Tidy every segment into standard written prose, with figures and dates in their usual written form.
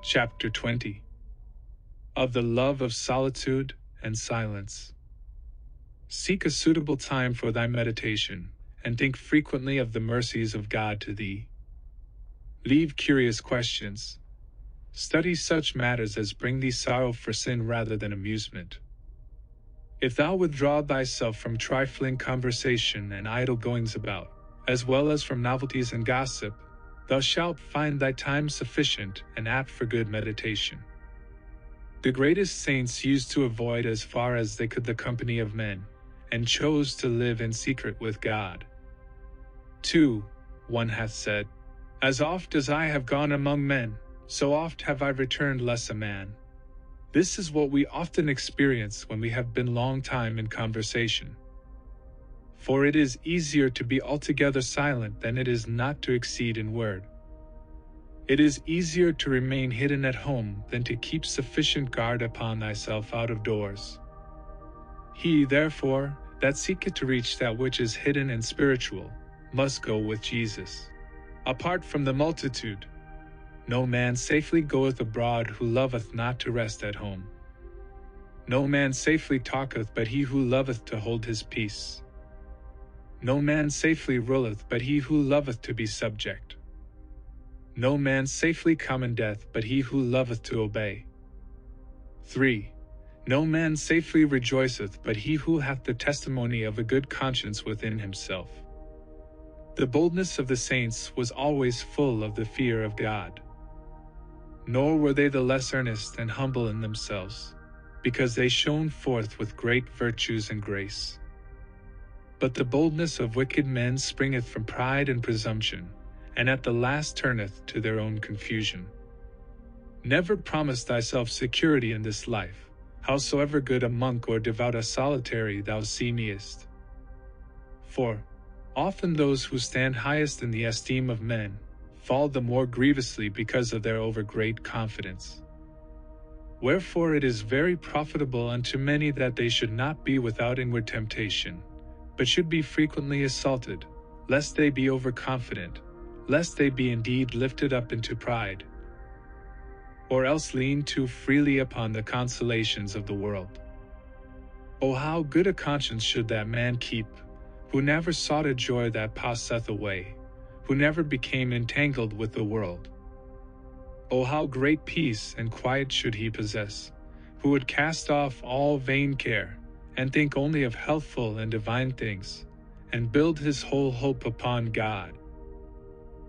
Chapter 20. Of the Love of Solitude and Silence. Seek a suitable time for thy meditation, and think frequently of the mercies of God to thee. Leave curious questions. Study such matters as bring thee sorrow for sin rather than amusement. If thou withdraw thyself from trifling conversation and idle goings about, as well as from novelties and gossip, thou shalt find thy time sufficient and apt for good meditation. The greatest saints used to avoid as far as they could the company of men, and chose to live in secret with God. 2. One hath said, As oft as I have gone among men, so oft have I returned less a man. This is what we often experience when we have been long time in conversation. For it is easier to be altogether silent than it is not to exceed in word. It is easier to remain hidden at home than to keep sufficient guard upon thyself out of doors. He, therefore, that seeketh to reach that which is hidden and spiritual, must go with Jesus, apart from the multitude. No man safely goeth abroad who loveth not to rest at home. No man safely talketh but he who loveth to hold his peace. No man safely ruleth but he who loveth to be subject. No man safely commendeth but he who loveth to obey. 3. No man safely rejoiceth but he who hath the testimony of a good conscience within himself. The boldness of the saints was always full of the fear of God. Nor were they the less earnest and humble in themselves, because they shone forth with great virtues and grace. But the boldness of wicked men springeth from pride and presumption, and at the last turneth to their own confusion. Never promise thyself security in this life, howsoever good a monk or devout a solitary thou seemest. For often those who stand highest in the esteem of men fall the more grievously because of their overgreat confidence. Wherefore it is very profitable unto many that they should not be without inward temptation, but should be frequently assaulted, lest they be overconfident, lest they be indeed lifted up into pride, or else lean too freely upon the consolations of the world. O how good a conscience should that man keep, who never sought a joy that passeth away, who never became entangled with the world. O how great peace and quiet should he possess, who would cast off all vain care, and think only of healthful and divine things, and build his whole hope upon God.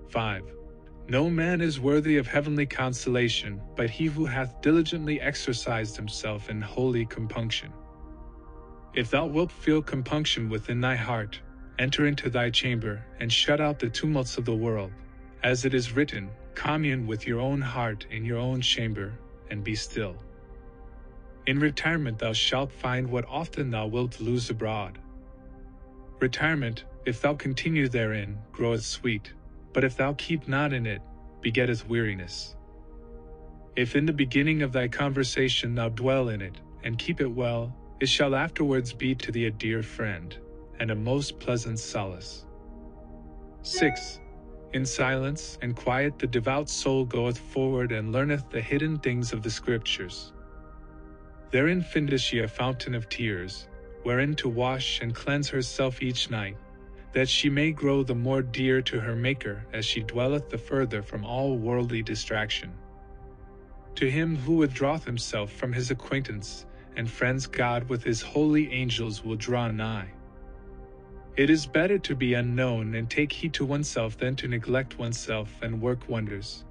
5. No man is worthy of heavenly consolation but he who hath diligently exercised himself in holy compunction. If thou wilt feel compunction within thy heart, enter into thy chamber and shut out the tumults of the world. As it is written, commune with your own heart in your own chamber, and be still. In retirement thou shalt find what often thou wilt lose abroad. Retirement, if thou continue therein, groweth sweet, but if thou keep not in it, begetteth weariness. If in the beginning of thy conversation thou dwell in it, and keep it well, it shall afterwards be to thee a dear friend, and a most pleasant solace. 6. In silence and quiet the devout soul goeth forward and learneth the hidden things of the Scriptures. Therein findeth she a fountain of tears, wherein to wash and cleanse herself each night, that she may grow the more dear to her Maker as she dwelleth the further from all worldly distraction. To him who withdraweth himself from his acquaintance and friends God with his holy angels will draw nigh. It is better to be unknown and take heed to oneself than to neglect oneself and work wonders.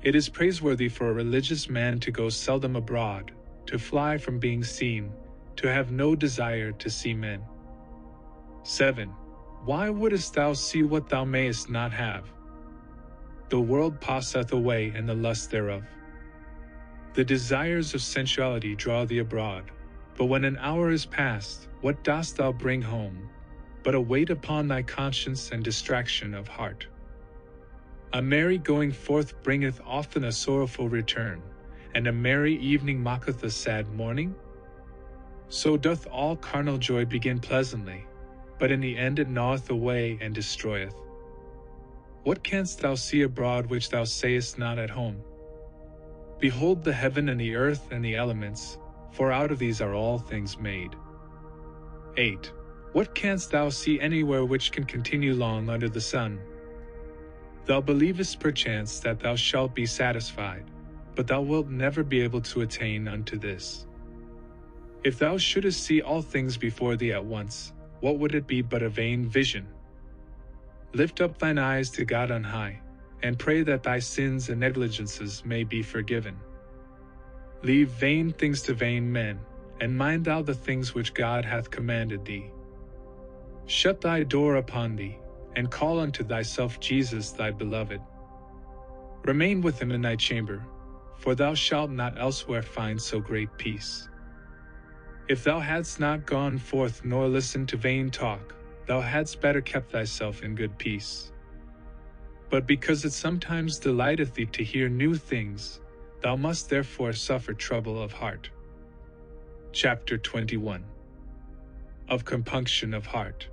It is praiseworthy for a religious man to go seldom abroad, to fly from being seen, to have no desire to see men. 7. Why wouldest thou see what thou mayest not have? The world passeth away and the lust thereof. The desires of sensuality draw thee abroad, but when an hour is past, what dost thou bring home, but a weight upon thy conscience and distraction of heart? A merry going forth bringeth often a sorrowful return, and a merry evening mocketh a sad morning? So doth all carnal joy begin pleasantly, but in the end it gnaweth away and destroyeth. What canst thou see abroad which thou sayest not at home? Behold the heaven and the earth and the elements, for out of these are all things made. 8. What canst thou see anywhere which can continue long under the sun? Thou believest perchance that thou shalt be satisfied, but thou wilt never be able to attain unto this. If thou shouldest see all things before thee at once, what would it be but a vain vision? Lift up thine eyes to God on high, and pray that thy sins and negligences may be forgiven. Leave vain things to vain men, and mind thou the things which God hath commanded thee. Shut thy door upon thee, and call unto thyself Jesus thy beloved. Remain with him in thy chamber, for thou shalt not elsewhere find so great peace. If thou hadst not gone forth nor listened to vain talk, thou hadst better kept thyself in good peace. But because it sometimes delighteth thee to hear new things, thou must therefore suffer trouble of heart. Chapter 21. Of compunction of heart.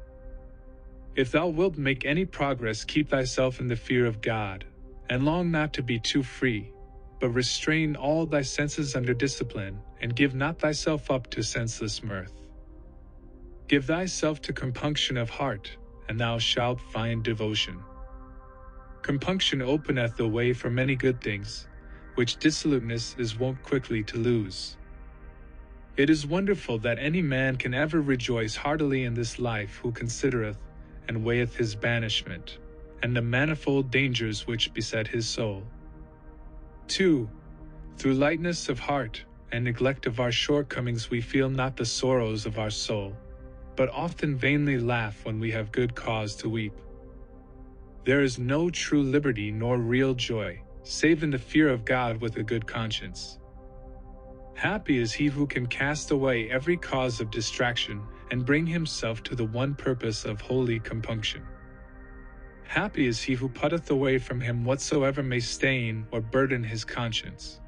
If thou wilt make any progress, keep thyself in the fear of God, and long not to be too free, but restrain all thy senses under discipline, and give not thyself up to senseless mirth. Give thyself to compunction of heart, and thou shalt find devotion. Compunction openeth the way for many good things, which dissoluteness is wont quickly to lose. It is wonderful that any man can ever rejoice heartily in this life who considereth and weigheth his banishment, and the manifold dangers which beset his soul. 2. Through lightness of heart and neglect of our shortcomings we feel not the sorrows of our soul, but often vainly laugh when we have good cause to weep. There is no true liberty nor real joy, save in the fear of God with a good conscience. Happy is he who can cast away every cause of distraction and bring himself to the one purpose of holy compunction. Happy is he who putteth away from him whatsoever may stain or burden his conscience.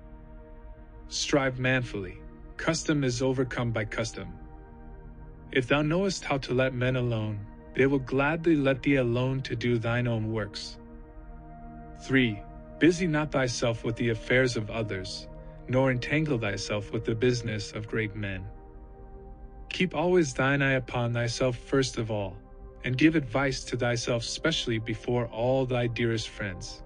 Strive manfully. Custom is overcome by custom. If thou knowest how to let men alone, they will gladly let thee alone to do thine own works. 3. Busy not thyself with the affairs of others, nor entangle thyself with the business of great men. Keep always thine eye upon thyself first of all, and give advice to thyself specially before all thy dearest friends.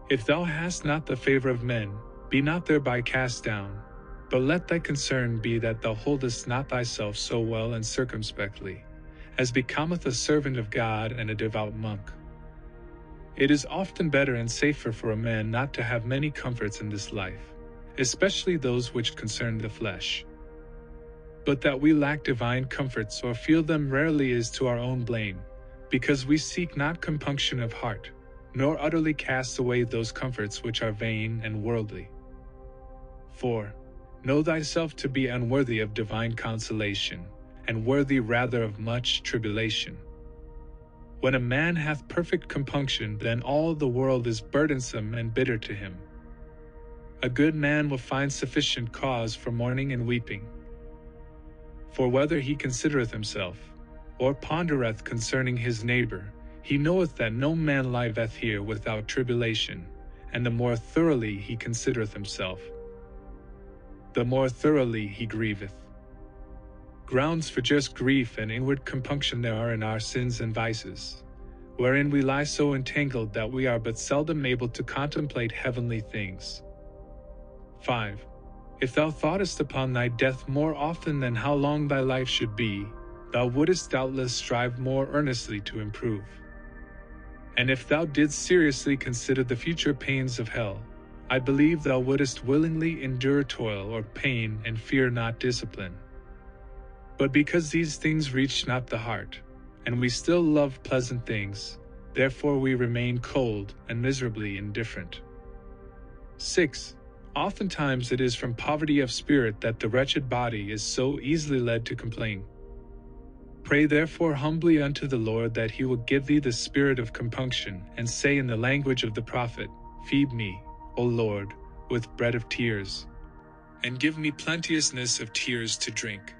If thou hast not the favor of men, be not thereby cast down, but let thy concern be that thou holdest not thyself so well and circumspectly, as becometh a servant of God and a devout monk. It is often better and safer for a man not to have many comforts in this life, especially those which concern the flesh. But that we lack divine comforts or feel them rarely is to our own blame, because we seek not compunction of heart, nor utterly cast away those comforts which are vain and worldly. 4. Know thyself to be unworthy of divine consolation, and worthy rather of much tribulation. When a man hath perfect compunction, then all the world is burdensome and bitter to him. A good man will find sufficient cause for mourning and weeping. For whether he considereth himself, or pondereth concerning his neighbor, he knoweth that no man liveth here without tribulation, and the more thoroughly he considereth himself, the more thoroughly he grieveth. Grounds for just grief and inward compunction there are in our sins and vices, wherein we lie so entangled that we are but seldom able to contemplate heavenly things. 5. If thou thoughtest upon thy death more often than how long thy life should be, thou wouldest doubtless strive more earnestly to improve. And if thou didst seriously consider the future pains of hell, I believe thou wouldest willingly endure toil or pain and fear not discipline. But because these things reach not the heart, and we still love pleasant things, therefore we remain cold and miserably indifferent. 6. Oftentimes it is from poverty of spirit that the wretched body is so easily led to complain. Pray therefore humbly unto the Lord that he will give thee the spirit of compunction, and say in the language of the prophet, Feed me, O Lord, with bread of tears, and give me plenteousness of tears to drink.